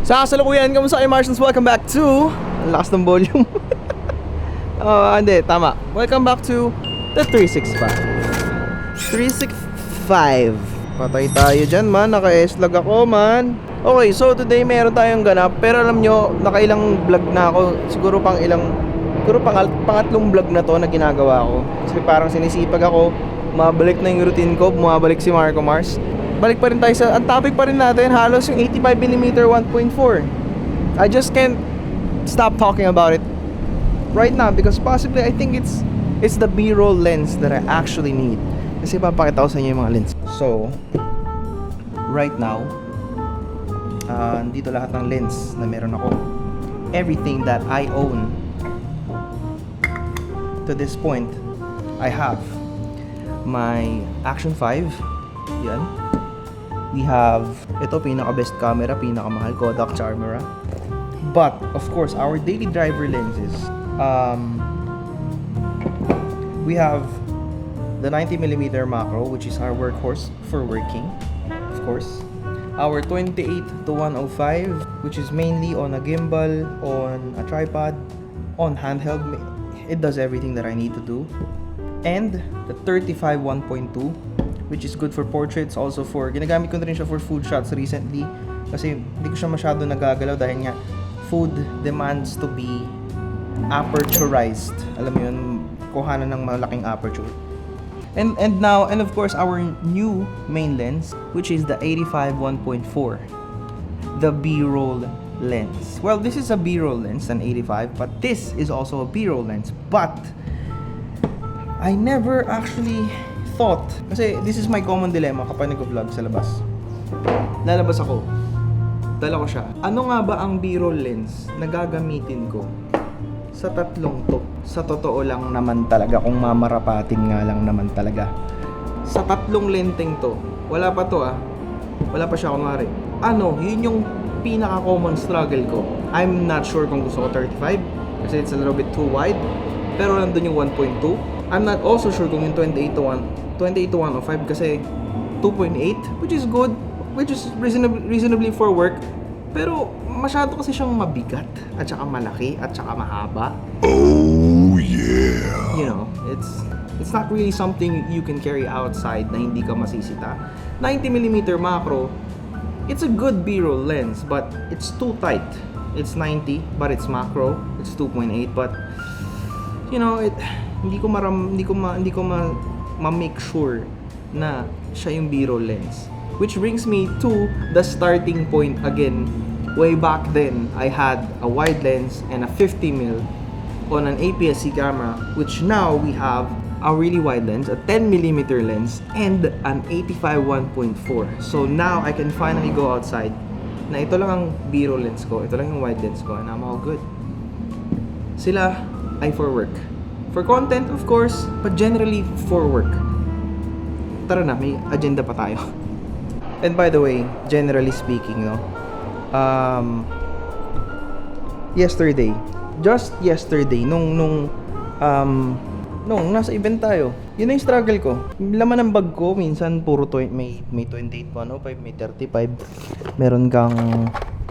Sa kasalukuyan, kamusta kayo Martians? Welcome back to... Ang lakas ng volume. Hindi, tama. Welcome back to the 365. 365. Patay tayo dyan man, naka-S-log ako man. Okay, so today meron tayong ganap. Pero alam nyo, nakailang vlog na ako. Siguro pangatlong vlog na to na ginagawa ko. Kasi parang sinisipag ako. Mabalik na yung routine ko, bumabalik si Marco Mars. Balik pa rin tayo sa, ang topic pa rin natin, halos yung 85mm 1.4. I just can't stop talking about it right now because possibly I think it's the B-roll lens that I actually need. Kasi papakita ko sa inyo yung mga lens. So, right now, dito lahat ng lens na meron ako. Everything that I own to this point, I have my Action 5. Yan. We have, ito pinaka-best camera, pinaka-mahal, Kodak Charmera. But, of course, our daily driver lenses. We have the 90mm macro, which is our workhorse for working, of course. Our 28 to 105, which is mainly on a gimbal, on a tripod, on handheld. It does everything that I need to do. And the 35 1.2, which is good for portraits, also for, ginagamit ko na rin siya for food shots recently. Kasi hindi ko siya masyado nagagalaw dahil nga food demands to be aperturized. Alam mo yun, kuhanan ng malaking aperture. And of course, our new main lens, which is the 85 1.4, the B-roll lens. Well, this is a B-roll lens, an 85, but this is also a B-roll lens. But I never actually thought, kasi this is my common dilemma kapag nag-vlog sa labas. Lalabas ako, dala ko siya. Ano nga ba ang B-roll lens na gagamitin ko sa tatlong to? Sa totoo lang naman talaga, kung mamarapatin nga lang naman talaga. Sa tatlong lenteng to, wala pa to wala pa siya kunwari. Yun yung pinaka-common struggle ko. I'm not sure kung gusto ko 35 kasi it's a little bit too wide. Pero nandun yung 1.2. I'm not also sure kung yung 28 to 105 kasi 2.8, which is good, which is reasonably for work. Pero masyado kasi siyang mabigat at saka malaki at saka mahaba. Oh yeah. You know, it's not really something you can carry outside na hindi ka masisita. 90mm macro, it's a good B-roll lens, but it's too tight. It's 90, but it's macro. It's 2.8, but you know, hindi ko ma-make sure na siya yung B-roll lens. Which brings me to the starting point again. Way back then, I had a wide lens and a 50mm on an APS-C camera, which now we have a really wide lens, a 10mm lens, and an 85 1.4. So now I can finally go outside na ito lang ang B-roll lens ko, ito lang yung wide lens ko, and I'm all good. Sila ay for work. For content, of course, but generally for work. Tara na, may agenda pa tayo. And by the way, generally speaking, just yesterday, nung nasa event tayo, yun na yung struggle ko. Laman ng bag ko, minsan puro may 28 105, may 35. Meron kang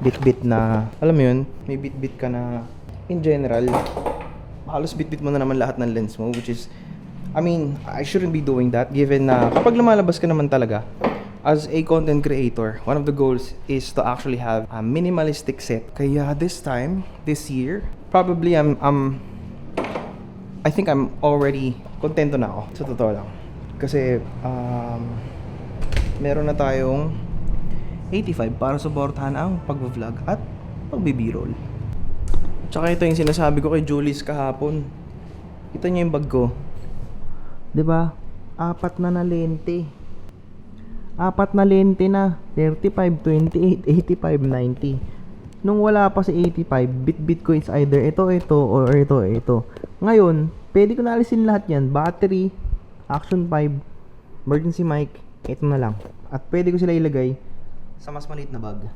bit-bit na, alam mo yun, may bit-bit ka na, in general, halos bit-bit mo na naman lahat ng lens mo, which is, I mean, I shouldn't be doing that given na kapag lumalabas ka naman talaga as a content creator, one of the goals is to actually have a minimalistic set. Kaya this year, probably I think I'm already kontento na ako, sa totoo lang. Kasi meron na tayong 85 para suportahan ang pag-vlog at pag-b-roll. Tsaka ito yung sinasabi ko kay Julius kahapon. Kita niyo yung bag ko. 'Di ba? Apat na lente. Apat na lente na. 35, 28, 85, 90. Nung wala pa si 85, bit-bit ko is either ito or ito. Ngayon, pwede ko na alisin lahat yan. Battery, Action 5, emergency mic, ito na lang. At pwede ko sila ilagay sa mas maliit na bag.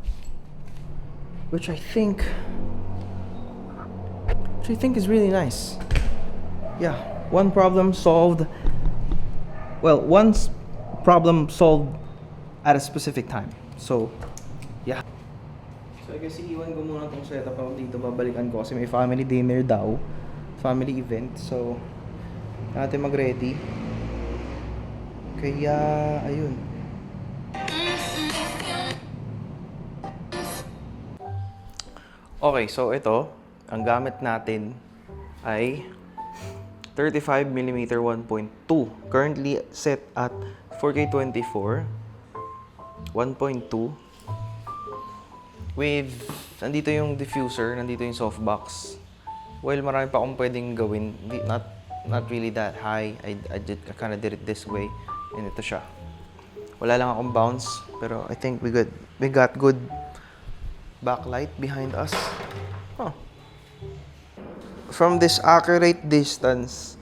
Which I think is really nice. Yeah, one problem solved. Well, one problem solved at a specific time. So, yeah. So I guess iiwan ko muna itong setup ako dito. Babalikan ko kasi may family dinner daw. Family event. So, natin mag-ready. Kaya, ayun. Okay, so ito, ang gamit natin ay 35mm 1.2. Currently set at 4K24. 1.2. With, nandito yung diffuser, nandito yung softbox. Well, marami pa akong pwedeng gawin. Not really that high. I kind of did it this way. And ito siya. Wala lang akong bounce, pero I think we got good backlight behind us. Huh. From this accurate distance,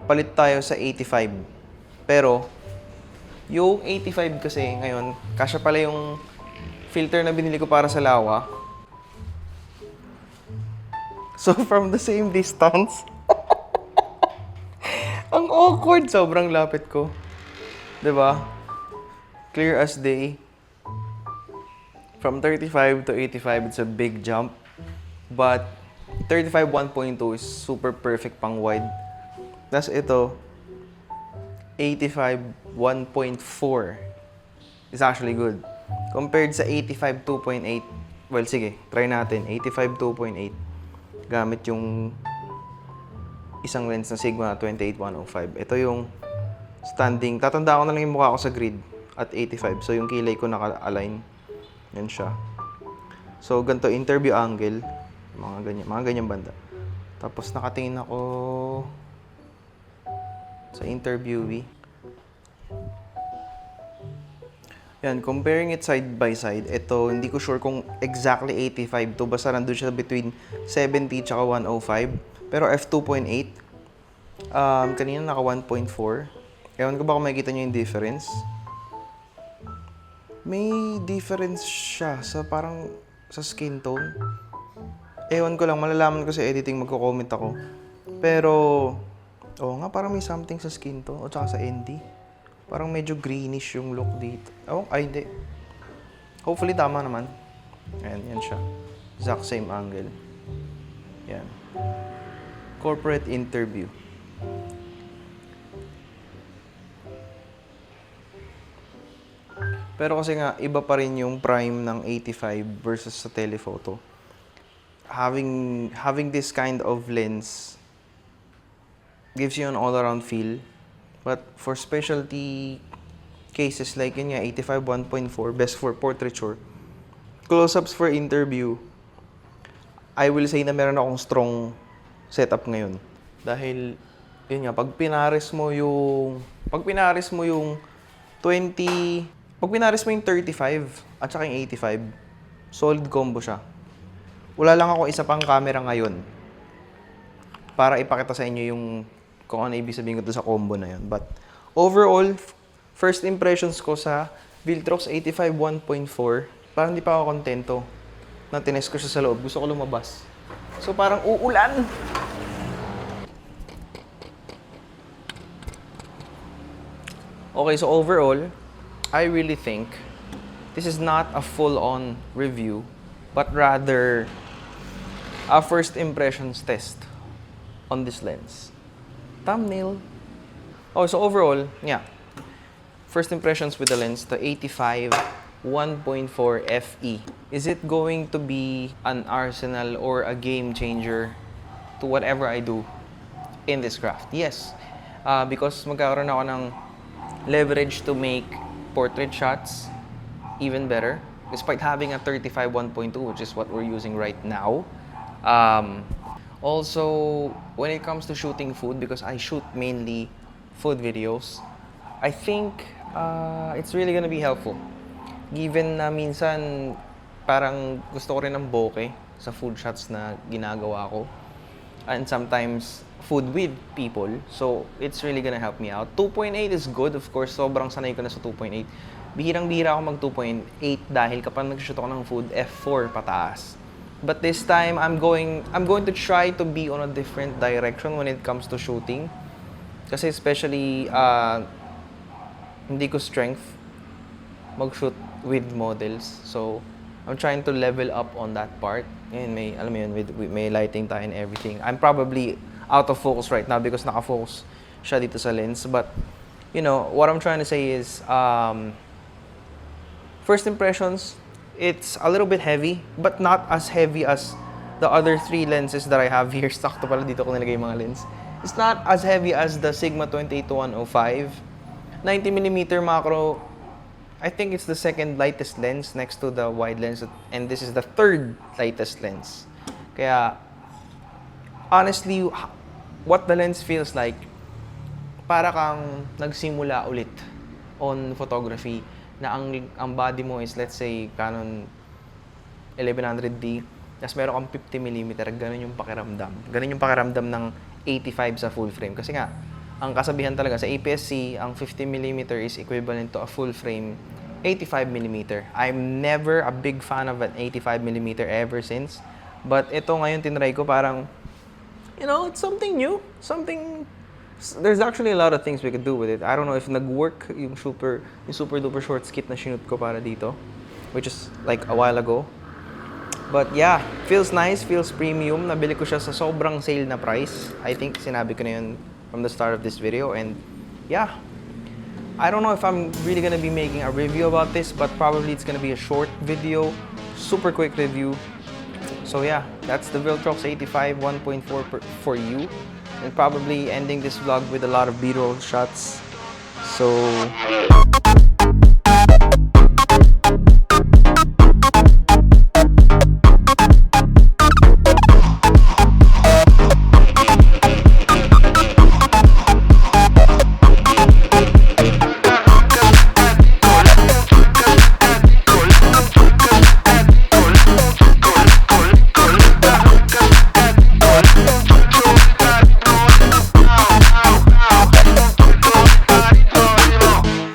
palit tayo sa 85. Pero, yung 85 kasi ngayon, kasya pala yung filter na binili ko para sa lawa. So, from the same distance, ang awkward. Sobrang lapit ko. 'Di ba? Clear as day. From 35 to 85, it's a big jump. But 35 1.2 is super perfect pang wide. Tapos ito, 85 1.4 is actually good. Compared sa 85 2.8, well, sige, try natin. 85 2.8, gamit yung isang lens na Sigma 28-105. Ito yung standing. Tatanda ko na lang yung mukha ko sa grid at 85. So, yung kilay ko naka-align. Yan siya. So, ganito, interview angle. Mga ganyan banda. Tapos, nakatingin ako sa interviewee. Yan, comparing it side by side, ito, hindi ko sure kung exactly 85 to. Basta nandun siya between 70 tsaka 105. Pero f2.8, kanina naka 1.4. Ewan ko ba kung makikita nyo yung difference. May difference siya sa parang sa skin tone. Ewan ko lang, malalaman ko sa editing, magko-comment ako. Pero, oo nga, parang may something sa skin tone o tsaka sa ND. Parang medyo greenish yung look dito. Oh, ay hindi. Hopefully tama naman. Ayan, yan siya. Exact same angle. Yan. Corporate interview. Pero kasi nga, iba pa rin yung prime ng 85 versus sa telephoto. Having this kind of lens gives you an all-around feel. But for specialty cases like yun nga, 85 1.4, best for portraiture. Close-ups for interview, I will say na meron akong strong setup ngayon. Dahil, yun nga, pag pinares mo yung 35 at saka yung 85, solid combo siya. Wala lang ako isa pang camera ngayon para ipakita sa inyo yung kung ano ibig sabihin ko sa combo na yun. But overall, first impressions ko sa Viltrox 85 1.4, parang hindi pa ako kontento na tinest ko siya sa loob. Gusto ko lumabas. So parang uulan! Okay, so overall, I really think this is not a full-on review, but rather a first impressions test on this lens. Thumbnail. Oh, so overall, yeah. First impressions with the lens, the 85 1.4 FE. Is it going to be an arsenal or a game changer to whatever I do in this craft? Yes. Because magkakaroon ako ng leverage to make portrait shots even better, despite having a 35 1.2, which is what we're using right now. Also, when it comes to shooting food, because I shoot mainly food videos, I think it's really gonna be helpful. Given na minsan parang gusto ko rin ng bokeh sa food shots na ginagawa ko. And sometimes food with people. So, it's really gonna help me out. 2.8 is good. Of course, sobrang sanay ko na sa 2.8. Bihirang-bihira ako mag 2.8 dahil kapag nag-shoot ako ng food, f4 pataas. But this time, I'm going to try to be on a different direction when it comes to shooting. Kasi especially, hindi ko strength mag-shoot with models. So, I'm trying to level up on that part. And may, alam mo yun, with may lighting tayo and everything. I'm probably out of focus right now because naka-focus siya dito sa lens. But, you know, what I'm trying to say is, first impressions, it's a little bit heavy, but not as heavy as the other 3 lenses that I have here. Sakto pala dito ko nilagay yung mga lens. It's not as heavy as the Sigma 28-105. 90mm macro, I think it's the second lightest lens next to the wide lens, and this is the third lightest lens. Kaya, honestly, what the lens feels like, para kang nagsimula ulit on photography, na ang body mo is, let's say, Canon 1100D, tapos meron kang 50mm, ganun yung pakiramdam. Ganun yung pakiramdam ng 85 sa full frame. Kasi nga, ang kasabihan talaga sa APS-C, ang 50mm is equivalent to a full frame 85mm. I'm never a big fan of an 85mm ever since. But ito ngayon tinry ko, parang, you know, it's something new. There's actually a lot of things we could do with it. I don't know if nag-work yung super duper short skit na shoot ko para dito, which is like a while ago. But yeah, feels nice, feels premium. Nabili ko siya sa sobrang sale na price. I think sinabi ko na yun from the start of this video. And yeah, I don't know if I'm really gonna be making a review about this, but probably it's gonna be a short video, super quick review. So yeah, that's the Viltrox 85 1.4 for you. And probably ending this vlog with a lot of B-roll shots. So